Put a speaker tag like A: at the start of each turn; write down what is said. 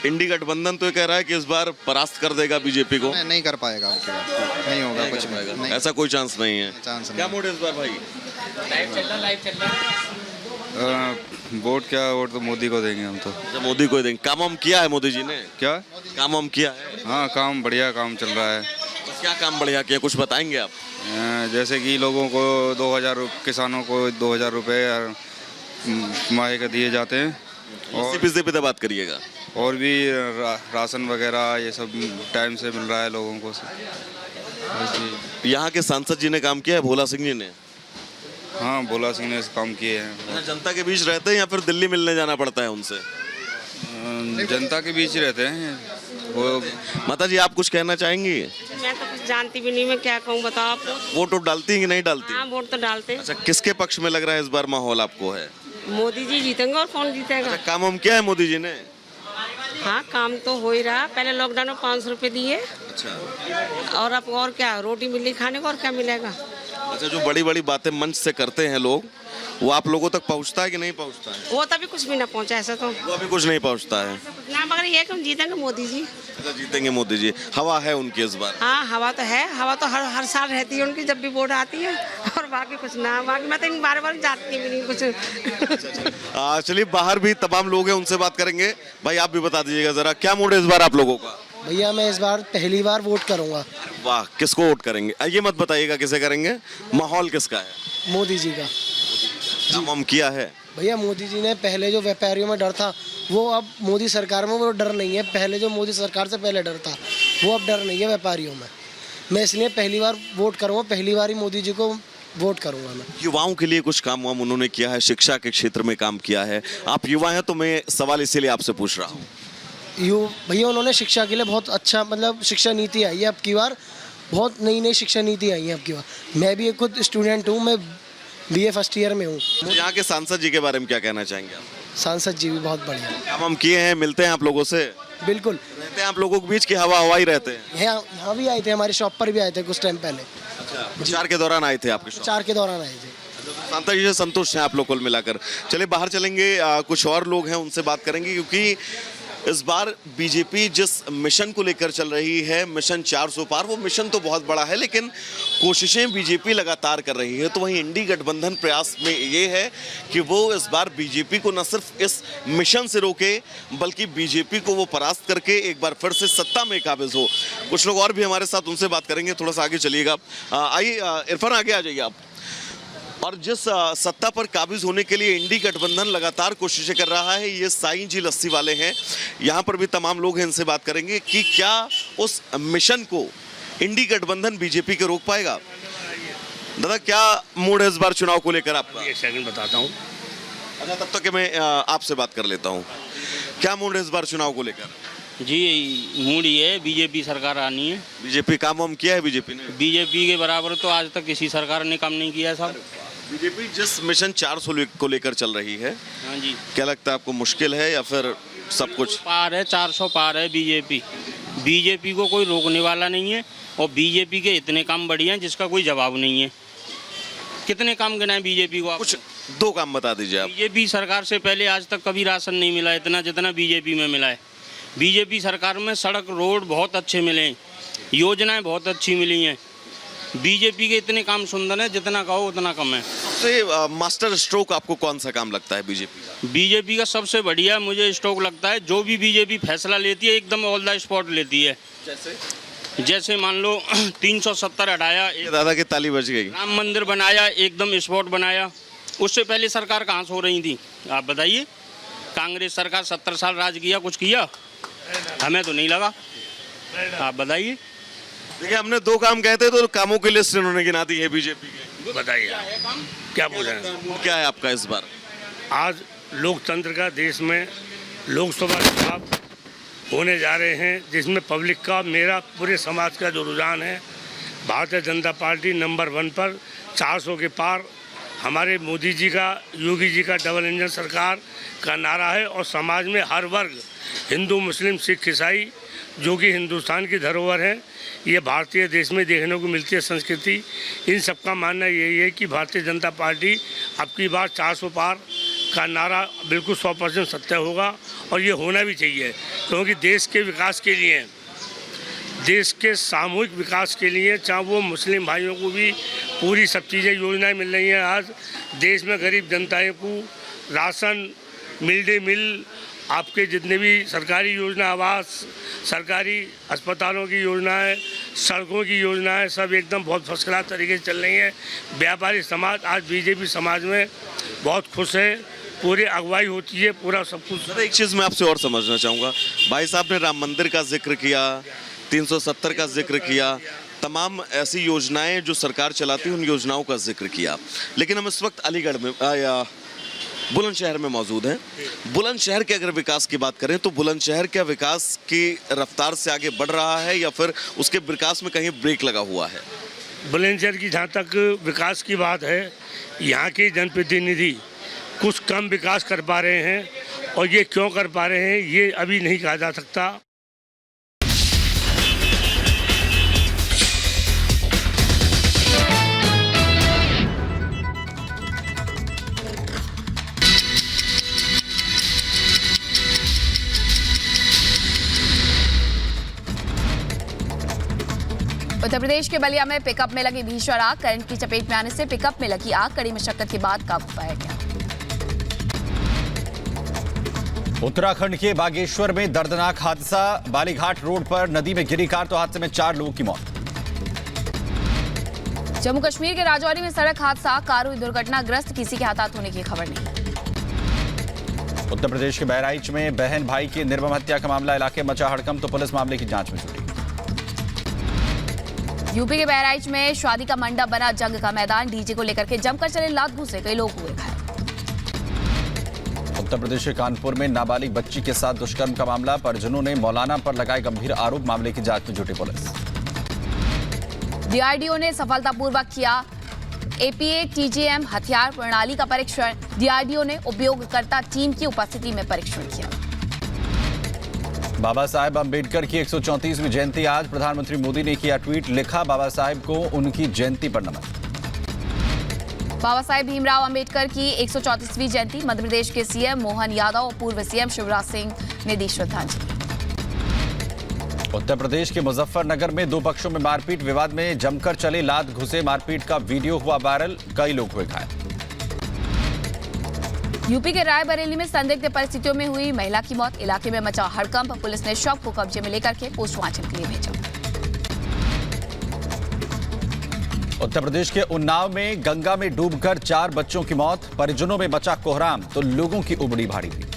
A: इंडी गठबंधन तो ये कह रहा है कि इस बार परास्त कर देगा बीजेपी को।
B: नहीं कर पाएगा, नहीं होगा कुछ नहीं,
A: ऐसा कोई चांस नहीं है।
B: चांस
A: क्या मूड है इस बार भाई?
C: वोट क्या, वोट तो मोदी को देंगे हम तो।
A: जब मोदी को ही देंगे। काम वाम किया है मोदी जी ने?
C: क्या?
A: काम वाम किया है?
C: हाँ, काम बढ़िया काम चल रहा है।
A: तो क्या काम बढ़िया किया, कुछ बताएंगे आप?
C: जैसे कि लोगों को 2000 किसानों को 2000 रुपये माह के दिए जाते हैं। और
A: बीजेपी से बात करिएगा।
C: और भी राशन वगैरह ये सब टाइम से मिल रहा है लोगों को।
A: यहाँ के सांसद जी ने काम किया है, भोला सिंह जी ने?
C: हाँ, भोला सिंह ने काम किए हैं।
A: यहाँ जनता के बीच रहते हैं या फिर दिल्ली मिलने जाना पड़ता है उनसे?
C: जनता के बीच ही रहते हैं वो।
A: माता जी आप कुछ कहना चाहेंगी?
D: मैं तो कुछ जानती भी नहीं, मैं क्या कहूँ बताओ आप।
A: वोट तो डालती हैं कि नहीं डालती?
D: हाँ, वोट तो डालते हैं।
A: अच्छा, किसके पक्ष में लग रहा है इस बार माहौल आपको है?
D: मोदी जी जीतेंगे और कौन जीतेगा।
A: अच्छा, काम वाम किया है मोदी जी ने?
D: हाँ, काम तो हो ही रहा। पहले लॉकडाउन में 500 रुपये दिए।
A: अच्छा।
D: और अब और क्या, रोटी मिली खाने को, और क्या मिलेगा।
A: अच्छा, जो बड़ी बड़ी बातें मंच से करते हैं लोग, वो आप लोगों तक पहुंचता है कि नहीं पहुंचता है?
D: वो तभी कुछ भी ना पहुँचा ऐसा तो।
A: वो अभी कुछ नहीं पहुंचता है।
D: ना मगर ये कि हम जीतेंगे मोदी जी।
A: अच्छा, जीतेंगे मोदी जी। हवा है उनकी इस बार?
D: हाँ, हवा तो है। हवा तो हर साल रहती है उनकी, जब भी वोट आती है। और बाकी कुछ ना, बाकी मैं तो इन बार बार जाती भी नहीं कुछ।
A: चलिए, बाहर भी तमाम लोग हैं, उनसे बात करेंगे। भाई आप भी बता दीजिएगा जरा, क्या मूड है इस बार आप लोगों का?
E: भैया मैं इस बार पहली बार वोट करूंगा।
A: वाह, किसको वोट करेंगे? ये मत बताइएगा किसे करेंगे। माहौल किसका है?
E: मोदी जी का।
A: काम वाम किया है?
E: भैया मोदी जी ने पहले जो व्यापारियों में डर था, वो अब मोदी सरकार में वो डर नहीं है। पहले जो मोदी सरकार से पहले डर था, वो अब डर नहीं है व्यापारियों में। मैं इसलिए पहली बार वोट करूंगा, पहली बार ही मोदी जी को वोट करूंगा मैं।
A: युवाओं के लिए कुछ काम वाम उन्होंने किया है, शिक्षा के क्षेत्र में काम किया है। आप युवा हैं तो मैं सवाल इसीलिए आपसे पूछ रहा हूँ।
E: भैया उन्होंने शिक्षा के लिए बहुत अच्छा, मतलब शिक्षा नीति आई है अब की बार, बहुत नई नई शिक्षा नीति आई है अब की बार। मैं भी एक खुद स्टूडेंट हूँ, मैं BA फर्स्ट ईयर में हूँ।
A: तो यहाँ के सांसद जी के बारे में क्या कहना चाहेंगे आप?
E: सांसद जी भी बहुत बढ़िया।
A: काम हम किए हैं, मिलते हैं आप लोगों से?
E: बिल्कुल।
A: रहते हैं आप लोगों के बीच की हवा हवा ही रहते हैं?
E: यहाँ भी आए थे, हमारी शॉप पर भी आए थे कुछ टाइम पहले।
A: अच्छा, प्रचार के दौरान आए थे आपके शॉप?
E: प्रचार के दौरान आए थे।
A: सांसद जी से संतुष्ट हैं आप लोग कुल मिलाकर? चलिए बाहर चलेंगे, कुछ और लोग हैं उनसे बात करेंगे, क्योंकि इस बार बीजेपी जिस मिशन को लेकर चल रही है, मिशन 400 पार, वो मिशन तो बहुत बड़ा है, लेकिन कोशिशें बीजेपी लगातार कर रही है। तो वहीं इंडी गठबंधन प्रयास में ये है कि वो इस बार बीजेपी को न सिर्फ इस मिशन से रोके, बल्कि बीजेपी को वो परास्त करके एक बार फिर से सत्ता में काबिज हो। कुछ लोग और भी हमारे साथ, उनसे बात करेंगे। थोड़ा सा आगे चलिएगा। आइए इरफान, आगे आ जाइए आप। और जिस सत्ता पर काबिज होने के लिए इंडी गठबंधन लगातार कोशिशें कर रहा है, ये साईं जी लस्सी वाले हैं। यहाँ पर भी तमाम लोग हैं, इनसे बात करेंगे कि क्या उस मिशन को इंडी गठबंधन बीजेपी के रोक पाएगा। दादा, क्या मूड है इस बार चुनाव को लेकर आपका?
F: एक सेकंड बताता हूँ।
A: अच्छा, तब तक कि मैं आपसे बात कर लेता हूँ। क्या मूड है इस बार चुनाव को लेकर?
F: जी, मूड ये है, बीजेपी सरकार आनी है।
A: बीजेपी काम वाम किया है बीजेपी ने?
F: बीजेपी के बराबर तो आज तक किसी सरकार ने काम नहीं किया साहब।
A: बीजेपी जिस मिशन 400 को लेकर चल रही है,
F: हाँ जी,
A: क्या लगता है आपको, मुश्किल है या फिर सब कुछ
F: पार है? 400 पार है बीजेपी को कोई रोकने वाला नहीं है। और बीजेपी के इतने काम बढ़िया हैं जिसका कोई जवाब नहीं है। कितने काम गिनाए बीजेपी को आप?
A: कुछ दो काम बता दीजिए आप।
F: बीजेपी सरकार से पहले आज तक कभी राशन नहीं मिला इतना जितना बीजेपी में मिला है। बीजेपी सरकार में सड़क रोड बहुत अच्छे मिले हैं, योजनाएं बहुत अच्छी मिली हैं। बीजेपी के इतने काम सुंदर है, जितना कहो उतना कम है।
A: सबसे मास्टर स्ट्रोक आपको कौन सा काम लगता है बीजेपी का?
F: बीजेपी का सबसे बढ़िया मुझे स्ट्रोक लगता है, जो भी बीजेपी फैसला लेती है एकदम ऑन द स्पॉट लेती है। जैसे मान लो 370 हटाया,
A: दादा की ताली बज गई।
F: राम मंदिर बनाया, एकदम स्पॉट बनाया। उससे पहले सरकार कहाँ से हो रही थी आप बताइए? कांग्रेस सरकार 70 साल राज किया, कुछ किया? हमें तो नहीं लगा, आप बताइए।
A: देखिए, हमने दो काम कहते तो कामों की लिस्ट इन्होंने गिना दी है बीजेपी के।
G: बताइए क्या बोल रहे हैं?
A: क्या है आपका इस बार?
G: आज लोकतंत्र का देश में लोकसभा चुनाव होने जा रहे हैं, जिसमें पब्लिक का, मेरा, पूरे समाज का जो रुझान है, भारतीय जनता पार्टी नंबर 1 पर 400 के पार। हमारे मोदी जी का, योगी जी का डबल इंजन सरकार का नारा है। और समाज में हर वर्ग, हिंदू, मुस्लिम, सिख, ईसाई, जो कि हिंदुस्तान की धरोहर है, ये भारतीय देश में देखने को मिलती है संस्कृति। इन सबका मानना यही है कि भारतीय जनता पार्टी अब की बार 400 पार का नारा बिल्कुल 100% सत्य होगा और ये होना भी चाहिए, क्योंकि देश के विकास के लिए, देश के सामूहिक विकास के लिए, चाहे वो मुस्लिम भाइयों को भी पूरी सब चीज़ें योजनाएं मिल रही हैं। आज देश में गरीब जनताओं को राशन, मिड डे मील, आपके जितने भी सरकारी योजना, आवास, सरकारी अस्पतालों की योजनाएं, सड़कों की योजनाएं, सब एकदम बहुत फर्स्ट क्लास तरीके से चल रही हैं। व्यापारी समाज आज बीजेपी समाज में बहुत खुश है, पूरी अगुवाई होती है, पूरा सब कुछ।
A: सर एक चीज़ मैं आपसे और समझना चाहूँगा, भाई साहब ने राम मंदिर का जिक्र किया, 370 का जिक्र किया, तमाम ऐसी योजनाएं जो सरकार चलाती है उन योजनाओं का जिक्र किया, लेकिन हम इस वक्त अलीगढ़ में या बुलंदशहर में मौजूद हैं। बुलंदशहर के अगर विकास की बात करें तो बुलंदशहर क्या विकास की रफ्तार से आगे बढ़ रहा है या फिर उसके विकास में कहीं ब्रेक लगा हुआ है?
G: बुलंदशहर की जहाँ तक विकास की बात है, यहाँ के जनप्रतिनिधि कुछ कम विकास कर पा रहे हैं और ये क्यों कर पा रहे हैं ये अभी नहीं कहा जा सकता।
H: उत्तर प्रदेश के बलिया में पिकअप में लगी भीषण आग, करंट की चपेट में आने से पिकअप में लगी आग कड़ी मशक्कत के बाद काबू पाया गया।
I: उत्तराखंड के बागेश्वर में दर्दनाक हादसा, बालीघाट रोड पर नदी में गिरी कार तो हादसे में 4 लोगों की मौत।
H: जम्मू कश्मीर के राजौरी में सड़क हादसा, कार हुई दुर्घटनाग्रस्त, किसी के हताहत होने की खबर नहीं।
I: उत्तर प्रदेश के बहराइच में बहन भाई की निर्मम हत्या का मामला, इलाके में मचा हड़कंप तो पुलिस मामले की जांच में जुटी।
H: यूपी के बहराइच में शादी का मंडप बना जंग का मैदान, डीजे को लेकर के जमकर चले लात घूसे, कई लोग हुए घायल।
I: उत्तर प्रदेश के कानपुर में नाबालिग बच्ची के साथ दुष्कर्म का मामला, परिजनों ने मौलाना पर लगाए गंभीर आरोप, मामले की जांच में जुटी पुलिस।
H: डीआरडीओ ने सफलतापूर्वक किया एपीए टीजीएम हथियार प्रणाली का परीक्षण, डीआरडीओ ने उपयोगकर्ता टीम की उपस्थिति में परीक्षण किया।
I: बाबा साहेब अम्बेडकर की 134वीं जयंती आज, प्रधानमंत्री मोदी ने किया ट्वीट, लिखा बाबा साहेब को उनकी जयंती पर नमन।
H: बाबा साहेब भीमराव अंबेडकर की 134वीं जयंती, मध्य प्रदेश के सीएम मोहन यादव और पूर्व सीएम शिवराज सिंह ने दी श्रद्धांजलि।
I: उत्तर प्रदेश के मुजफ्फरनगर में 2 पक्षों में मारपीट, विवाद में जमकर चले लात घुसे, मारपीट का वीडियो हुआ वायरल, कई लोग हुए घायल।
H: यूपी के रायबरेली में संदिग्ध परिस्थितियों में हुई महिला की मौत, इलाके में मचा हड़कंप, पुलिस ने शव को कब्जे में लेकर के पोस्टमार्टम के लिए भेजा।
I: उत्तर प्रदेश के उन्नाव में गंगा में डूबकर 4 बच्चों की मौत, परिजनों में मचा कोहराम तो लोगों की उमड़ी भारी हुई।